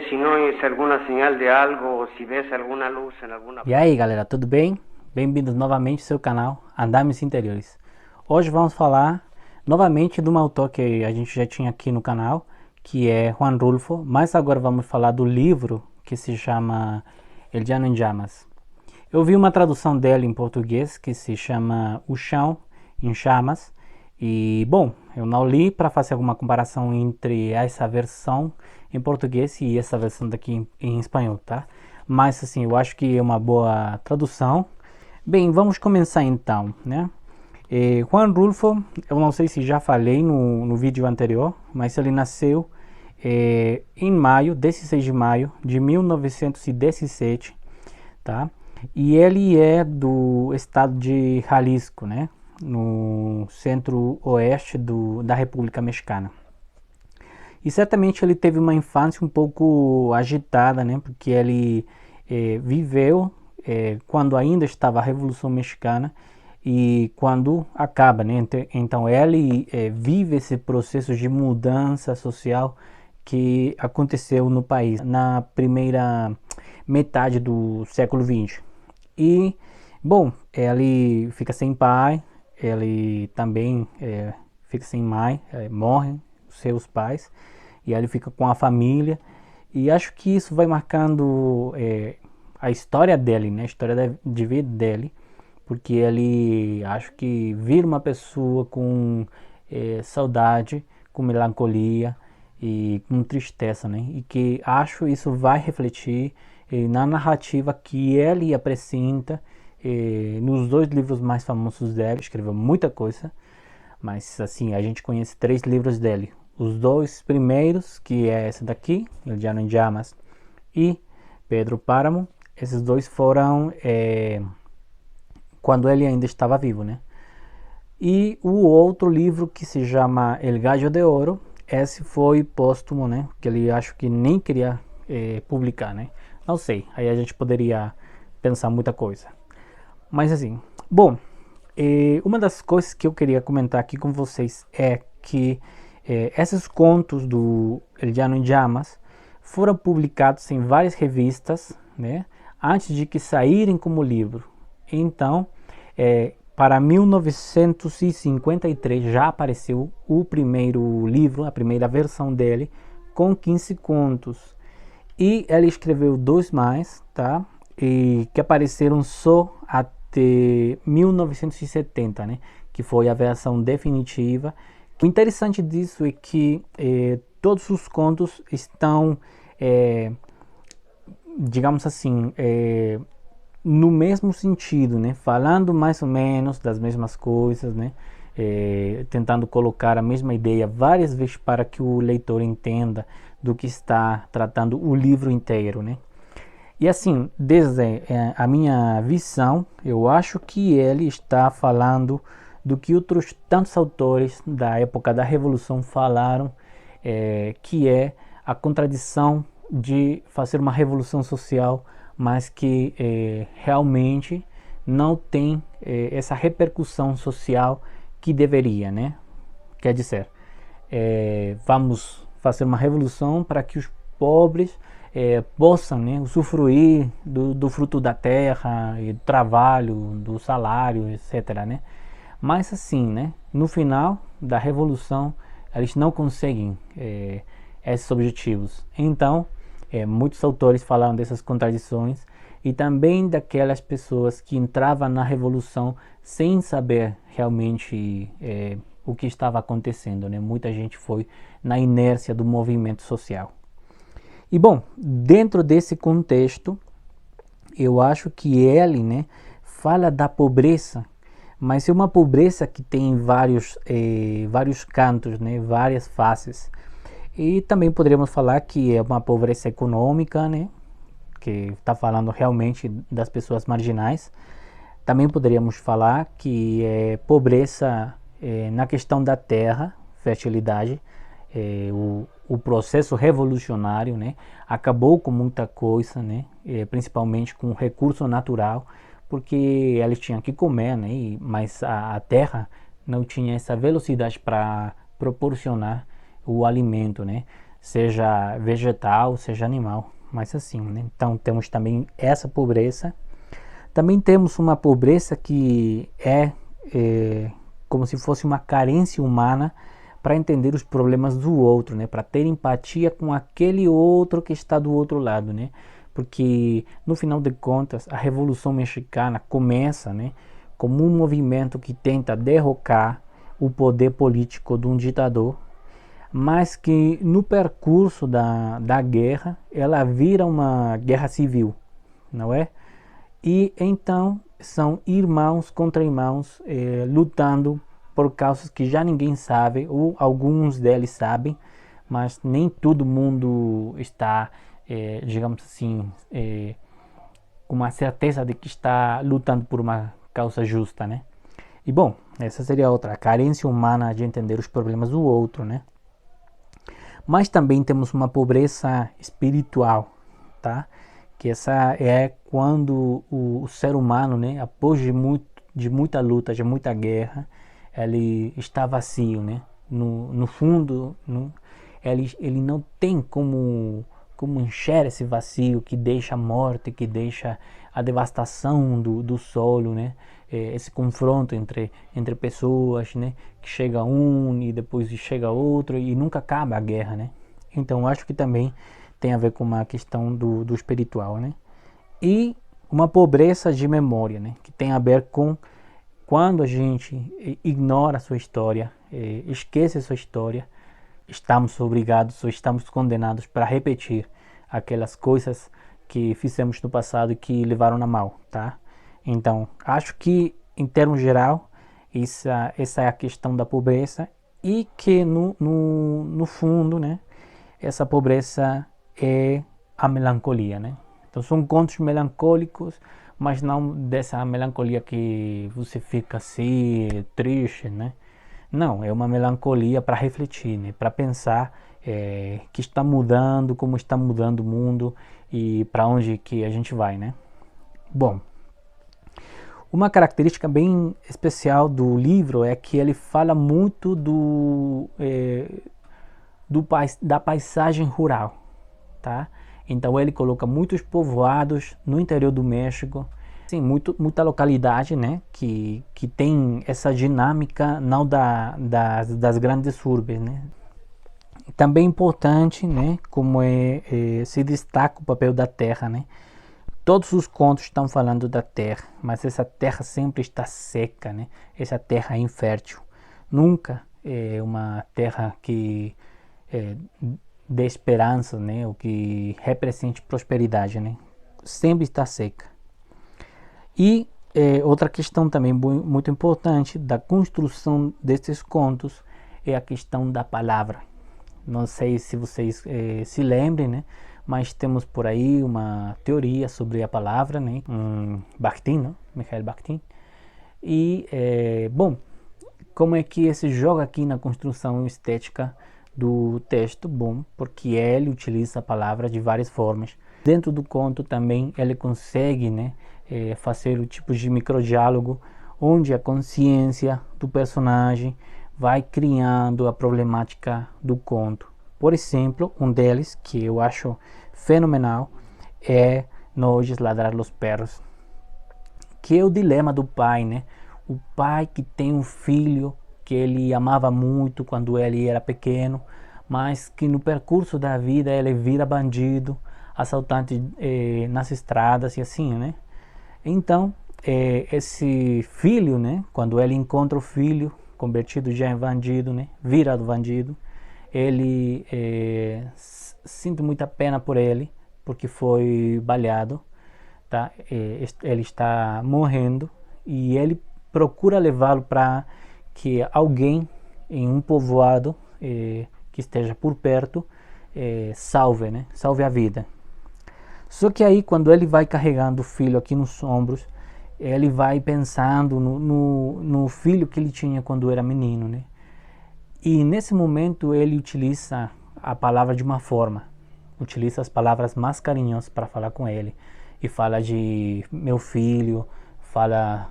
si no es alguna señal de algo o si ves alguna luz en alguna E aí galera, tudo bem? Bem-vindos novamente ao seu canal Andames Interiores. Hoje vamos falar novamente de um autor que a gente já tinha aqui no canal, que é Juan Rulfo, mas agora vamos falar do livro que se chama El Llano en Llamas. Eu vi uma tradução dele em português que se chama O Chão em Chamas e, bom, eu não li para fazer alguma comparação entre essa versão em português e essa versão daqui em espanhol, tá? Mas, assim, eu acho que é uma boa tradução. Bem, vamos começar então, né? Juan Rulfo, eu não sei se já falei no vídeo anterior, mas ele nasceu em maio, 16 de maio de 1917, tá? E ele é do estado de Jalisco, né? No centro-oeste da República Mexicana. E certamente ele teve uma infância um pouco agitada, né? Porque ele viveu quando ainda estava a Revolução Mexicana e quando acaba, né? Então ele vive esse processo de mudança social que aconteceu no país na primeira metade do século XX. E, bom, ele fica sem pai, ele também fica sem mãe, morrem seus pais, e aí ele fica com a família. E acho que isso vai marcando a história dele, né? A história de vida dele, porque ele acho que vira uma pessoa com saudade, com melancolia e com tristeza, né? E que acho isso vai refletir na narrativa que ele apresenta nos dois livros mais famosos dele. Escreveu muita coisa, mas assim, a gente conhece três livros dele. Os dois primeiros, que é esse daqui, El Llano en Llamas, e Pedro Páramo, esses dois foram quando ele ainda estava vivo, né? E o outro livro que se chama El Gallo de Oro, esse foi póstumo, né? Que ele acho que nem queria publicar, né? Não sei, aí a gente poderia pensar muita coisa. Mas assim, bom, uma das coisas que eu queria comentar aqui com vocês é que esses contos do El Llano en Llamas foram publicados em várias revistas, né? Antes de que saírem como livro. Então, para 1953 já apareceu o primeiro livro, a primeira versão dele, com 15 contos. E ele escreveu dois mais, tá? E que apareceram só até 1970, né? Que foi a versão definitiva. O interessante disso é que todos os contos estão, digamos assim, no mesmo sentido, né? Falando mais ou menos das mesmas coisas, né? Tentando colocar a mesma ideia várias vezes para que o leitor entenda do que está tratando o livro inteiro, né? E assim, desde a minha visão, eu acho que ele está falando do que outros tantos autores da época da Revolução falaram, que é a contradição de fazer uma revolução social, mas que realmente não tem essa repercussão social que deveria, né? Quer dizer, vamos fazer uma revolução para que os pobres possam, né, usufruir do fruto da terra, e do trabalho, do salário, etc., né? Mas assim, né, no final da revolução, eles não conseguem esses objetivos. Então, muitos autores falaram dessas contradições e também daquelas pessoas que entravam na revolução sem saber realmente o que estava acontecendo, né? Muita gente foi na inércia do movimento social. E bom, dentro desse contexto, eu acho que ele, né, fala da pobreza, mas é uma pobreza que tem vários cantos, né, várias faces. E também poderíamos falar que é uma pobreza econômica, né, que está falando realmente das pessoas marginais. Também poderíamos falar que é pobreza na questão da terra, fertilidade, o processo revolucionário, né, acabou com muita coisa, né, principalmente com o recurso natural, porque eles tinham que comer, né, mas a terra não tinha essa velocidade para proporcionar o alimento, né. seja vegetal, seja animal, mas assim, né? Então temos também essa pobreza. Também temos uma pobreza que é como se fosse uma carência humana para entender os problemas do outro, né? Para ter empatia com aquele outro que está do outro lado, né? Porque no final de contas a Revolução Mexicana começa, né, como um movimento que tenta derrocar o poder político de um ditador, mas que no percurso da guerra ela vira uma guerra civil, não é? E então são irmãos contra irmãos lutando por causas que já ninguém sabe, ou alguns deles sabem, mas nem todo mundo está, digamos assim, com uma certeza de que está lutando por uma causa justa, né? E bom, essa seria outra, a carência humana de entender os problemas do outro, né? Mas também temos uma pobreza espiritual, tá? Que essa é quando o ser humano, né, após de muita luta, de muita guerra, ele está vazio, né? No fundo, ele não tem como encher esse vazio que deixa a morte, que deixa a devastação do solo, né? Esse confronto entre pessoas, né? Que chega um e depois chega outro e nunca acaba a guerra, né? Então acho que também tem a ver com uma questão do espiritual, né? E uma pobreza de memória, né? Que tem a ver com quando a gente ignora a sua história, esquece a sua história, estamos obrigados ou estamos condenados para repetir aquelas coisas que fizemos no passado e que levaram a mal, tá? Então, acho que, em termos geral, essa é a questão da pobreza e que, no fundo, né, essa pobreza é a melancolia, né? Então, são contos melancólicos, mas não dessa melancolia que você fica assim, triste, né? Não, é uma melancolia para refletir, né? Para pensar que está mudando, como está mudando o mundo e para onde que a gente vai, né? Bom, uma característica bem especial do livro é que ele fala muito da paisagem rural, tá? Então ele coloca muitos povoados no interior do México, sim, muita localidade, né, que tem essa dinâmica não das grandes urbes, né. Também importante, né, como se destaca o papel da terra, né. Todos os contos estão falando da terra, mas essa terra sempre está seca, né? Essa terra é infértil. Nunca é uma terra que dê esperança, né? Ou que represente prosperidade, né? Sempre está seca. E outra questão também muito importante da construção desses contos é a questão da palavra. Não sei se vocês se lembrem, né? Mas temos por aí uma teoria sobre a palavra, né? Bakhtin, né? Mikhail Bakhtin. E, bom, como é que esse joga aqui na construção estética do texto? Bom, porque ele utiliza a palavra de várias formas. Dentro do conto também ele consegue, né, fazer o tipo de microdiálogo onde a consciência do personagem vai criando a problemática do conto. Por exemplo, um deles que eu acho fenomenal é No Oyes Ladrar los Perros, que é o dilema do pai, né? O pai que tem um filho que ele amava muito quando ele era pequeno, mas que no percurso da vida ele vira bandido, assaltante nas estradas e assim, né? Então, esse filho, né? Quando ele encontra o filho convertido já em bandido, né? Virado bandido, ele sente muita pena por ele, porque foi baleado, tá? Ele está morrendo e ele procura levá-lo para que alguém em um povoado que esteja por perto salve, né? Salve a vida. Só que aí quando ele vai carregando o filho aqui nos ombros, ele vai pensando no filho que ele tinha quando era menino, né? E nesse momento ele utiliza a palavra de uma forma, utiliza as palavras mais carinhosas para falar com ele. E fala de meu filho, fala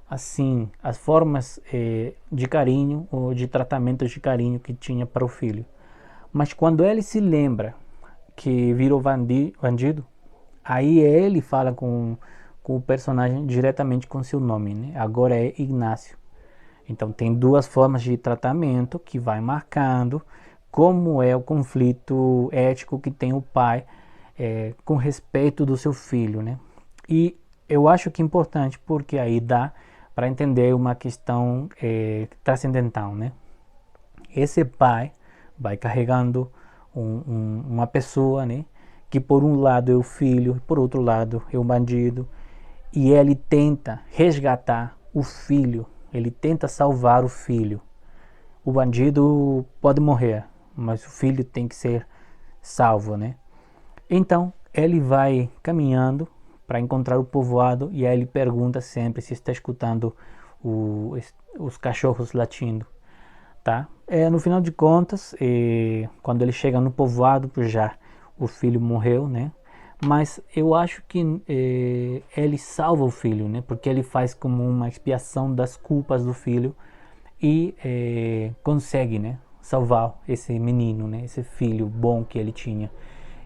assim, as formas de carinho ou de tratamento de carinho que tinha para o filho. Mas quando ele se lembra que virou bandido, aí ele fala com o personagem diretamente com seu nome, né? Agora é Ignácio. Então tem duas formas de tratamento que vai marcando como é o conflito ético que tem o pai com respeito do seu filho, né? E eu acho que é importante porque aí dá para entender uma questão transcendental, né? Esse pai vai carregando uma pessoa, né? Que por um lado é o filho, por outro lado é o bandido, e ele tenta resgatar o filho, ele tenta salvar o filho. O bandido pode morrer, mas o filho tem que ser salvo, né? Então ele vai caminhando para encontrar o povoado e aí ele pergunta sempre se está escutando os cachorros latindo, tá? No final de contas, quando ele chega no povoado, já o filho morreu, né? Mas eu acho que ele salva o filho, né? Porque ele faz como uma expiação das culpas do filho e consegue, né? Salvar esse menino, né? Esse filho bom que ele tinha.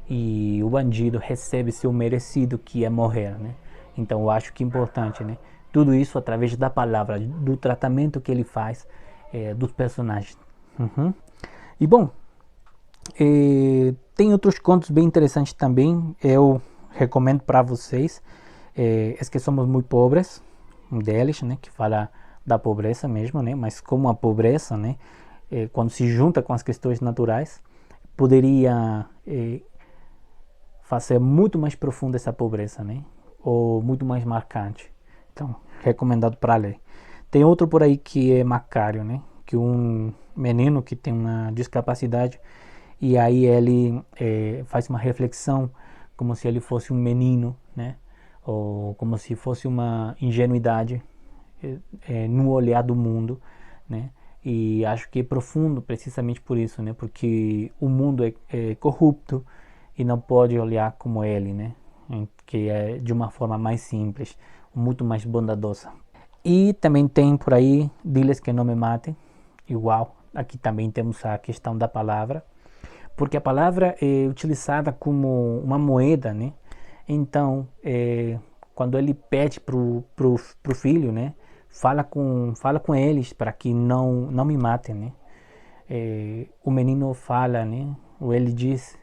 E o bandido recebe seu merecido, que é morrer, né? Então eu acho que é importante, né? Tudo isso através da palavra, do tratamento que ele faz dos personagens. Uhum. E bom, tem outros contos bem interessantes também. Eu recomendo para vocês. É que somos muito pobres, um deles, né? Que fala da pobreza mesmo, né? Mas como a pobreza, né? Quando se junta com as questões naturais, poderia fazer muito mais profunda essa pobreza, né? Ou muito mais marcante. Então, recomendado para ler. Tem outro por aí que é Macário, né? Que um menino que tem uma discapacidade e aí ele faz uma reflexão como se ele fosse um menino, né? Ou como se fosse uma ingenuidade no olhar do mundo, né? E acho que é profundo precisamente por isso, né? Porque o mundo é corrupto e não pode olhar como ele, né? Que é de uma forma mais simples, muito mais bondadosa. E também tem por aí Diles que não me matem, igual. Aqui também temos a questão da palavra, porque a palavra é utilizada como uma moeda, né? Então, quando ele pede pro filho, né? Fala com eles para que não me matem, né? O menino fala, né? Ou ele diz,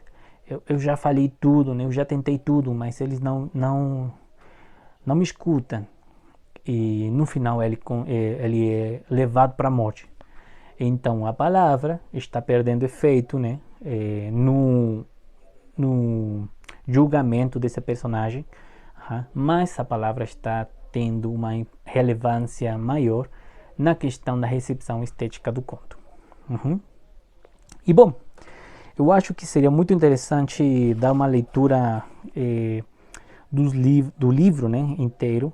eu já falei tudo, né? Eu já tentei tudo, mas eles não me escutam. E no final ele é levado para a morte. Então a palavra está perdendo efeito, né? No julgamento desse personagem, mas a palavra está tendo uma relevância maior na questão da recepção estética do conto. Uhum. E bom, eu acho que seria muito interessante dar uma leitura do livro, né, inteiro,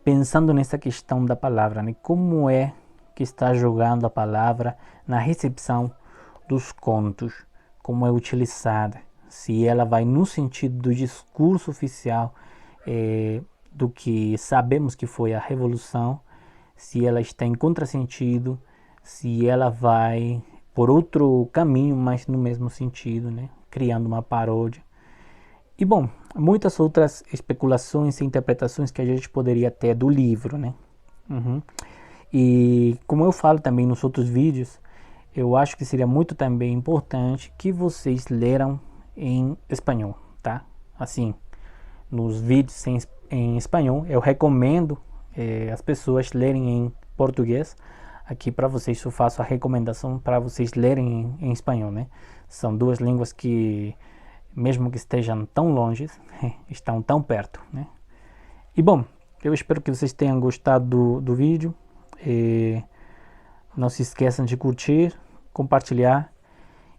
pensando nessa questão da palavra, né, como é que está jogando a palavra na recepção dos contos, como é utilizada, se ela vai no sentido do discurso oficial do que sabemos que foi a Revolução, se ela está em contrasentido, se ela vai por outro caminho, mas no mesmo sentido, né? Criando uma paródia. E bom, muitas outras especulações e interpretações que a gente poderia ter do livro, né? Uhum. E como eu falo também nos outros vídeos, eu acho que seria muito também importante que vocês leram em espanhol, tá? Assim, nos vídeos em espanhol, eu recomendo as pessoas lerem em português. Aqui para vocês eu faço a recomendação para vocês lerem em espanhol, né? São duas línguas que, mesmo que estejam tão longe, estão tão perto, né? E bom, eu espero que vocês tenham gostado do vídeo. Não se esqueçam de curtir, compartilhar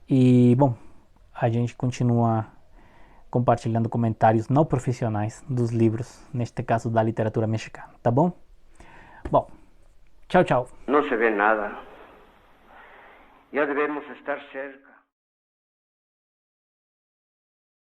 e bom, a gente continua compartilhando comentários não profissionais dos livros, neste caso da literatura mexicana, tá bom? Bom, tchau, tchau. No se ve nada. Ya debemos estar cerca.